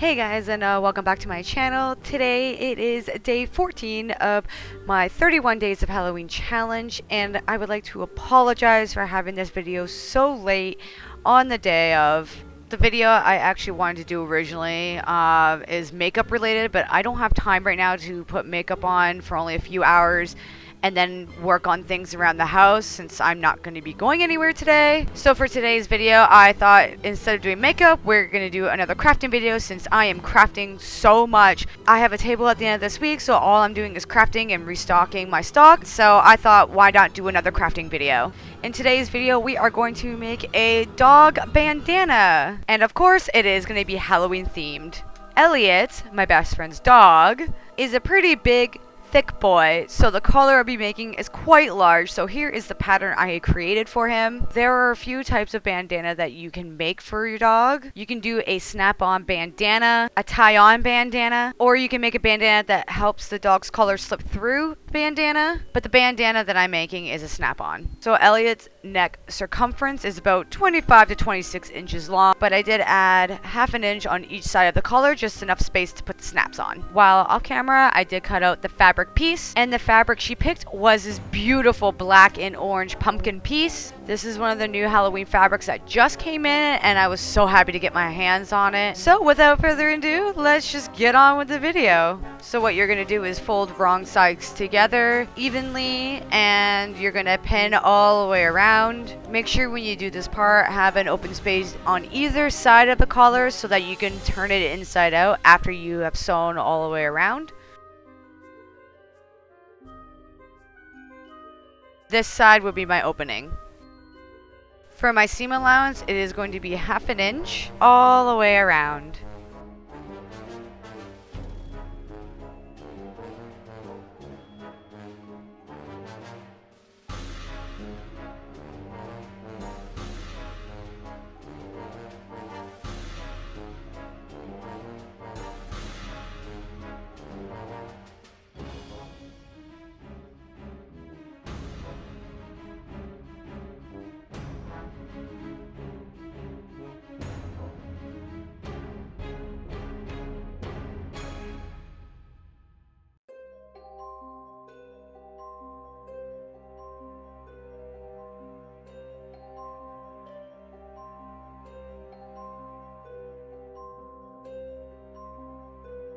Hey guys, and welcome back to my channel. Today it is day 14 of my 31 days of Halloween challenge, and I would like to apologize for having this video so late on the day of. The video I actually wanted to do originally is makeup related, but I don't have time right now to put makeup on for only a few hours and then work on things around the house since I'm not going to be going anywhere today. So for today's video, I thought instead of doing makeup, we're going to do another crafting video since I am crafting so much. I have a table at the end of this week, so all I'm doing is crafting and restocking my stock. So I thought, why not do another crafting video? In today's video, we are going to make a dog bandana. And of course, it is going to be Halloween themed. Elliot, my best friend's dog, is a pretty big, thick boy, so the collar I'll be making is quite large. So here is the pattern I created for him. There are a few types of bandana that you can make for your dog. You can do a snap-on bandana, a tie-on bandana, or you can make a bandana that helps the dog's collar slip through the bandana. But the bandana that I'm making is a snap-on. So Elliot's neck circumference is about 25 to 26 inches long, but I did add half an inch on each side of the collar, just enough space to put the snaps on. While off camera, I did cut out the fabric piece, and the fabric she picked was this beautiful black and orange pumpkin piece. This is one of the new Halloween fabrics that just came in, and I was so happy to get my hands on it. So without further ado, let's just get on with the video. So what you're gonna do is fold wrong sides together evenly, and you're gonna pin all the way around. Make sure when you do this part, have an open space on either side of the collar so that you can turn it inside out after you have sewn all the way around. This side would be my opening. For my seam allowance, it is going to be half an inch all the way around.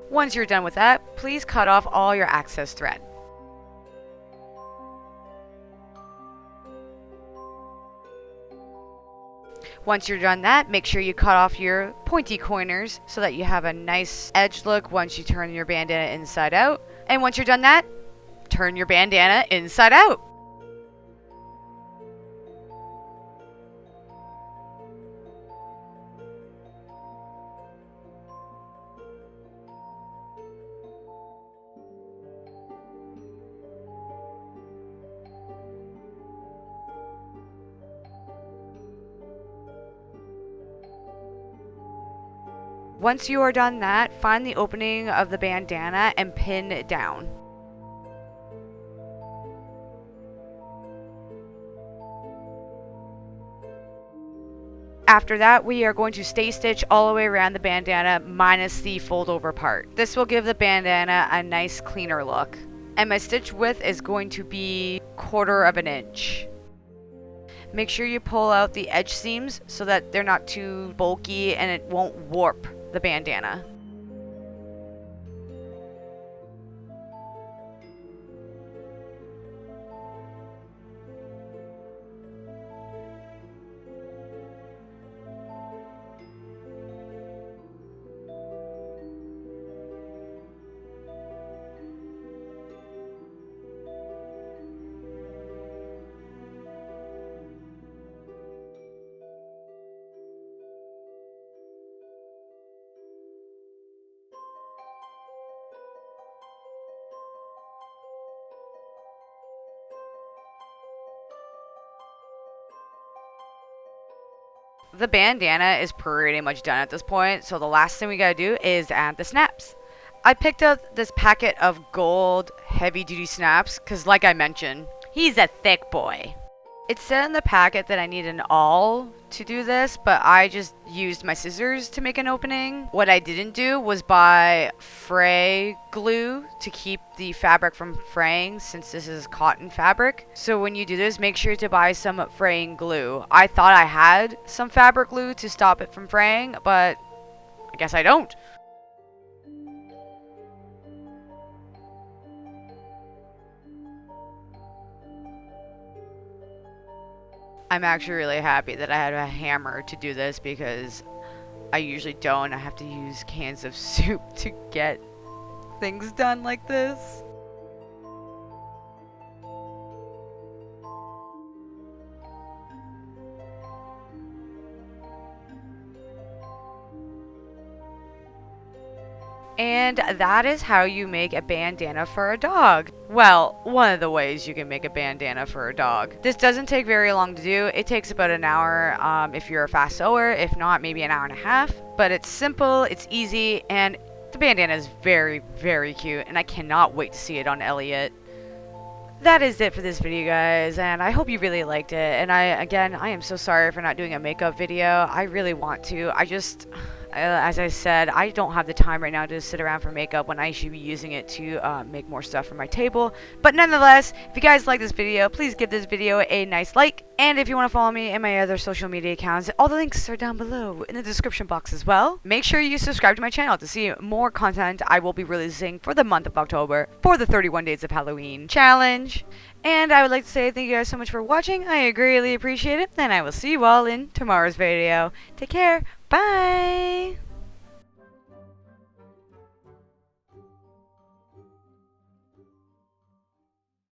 Once you're done with that, please cut off all your excess thread. Once you're done that, make sure you cut off your pointy corners so that you have a nice edge look once you turn your bandana inside out. And once you're done that, turn your bandana inside out. Once you are done that, find the opening of the bandana and pin it down. After that, we are going to stay stitch all the way around the bandana minus the fold over part. This will give the bandana a nice cleaner look. And my stitch width is going to be 1/4 of an inch. Make sure you pull out the edge seams so that they're not too bulky and it won't warp the bandana. The bandana is pretty much done at this point, so the last thing we gotta do is add the snaps. I picked up this packet of gold heavy duty snaps because, like I mentioned, he's a thick boy. It said in the packet that I need an awl to do this, but I just used my scissors to make an opening. What I didn't do was buy fray glue to keep the fabric from fraying, since this is cotton fabric. So when you do this, make sure to buy some fraying glue. I thought I had some fabric glue to stop it from fraying, but I guess I don't. I'm actually really happy that I had a hammer to do this, because I usually don't. I have to use cans of soup to get things done like this. And that is how you make a bandana for a dog. Well, one of the ways you can make a bandana for a dog. This doesn't take very long to do. It takes about an hour if you're a fast sewer. If not, maybe an hour and a half. But it's simple, it's easy, and the bandana is very, very cute. And I cannot wait to see it on Elliot. That is it for this video, guys, and I hope you really liked it. And I am so sorry for not doing a makeup video. I really want to. As I said, I don't have the time right now to sit around for makeup when I should be using it to make more stuff for my table. But nonetheless, if you guys like this video, please give this video a nice like. And if you want to follow me and my other social media accounts, all the links are down below in the description box as well. Make sure you subscribe to my channel to see more content I will be releasing for the month of October for the 31 Days of Halloween challenge. And I would like to say thank you guys so much for watching. I greatly appreciate it, and I will see you all in tomorrow's video. Take care. Bye!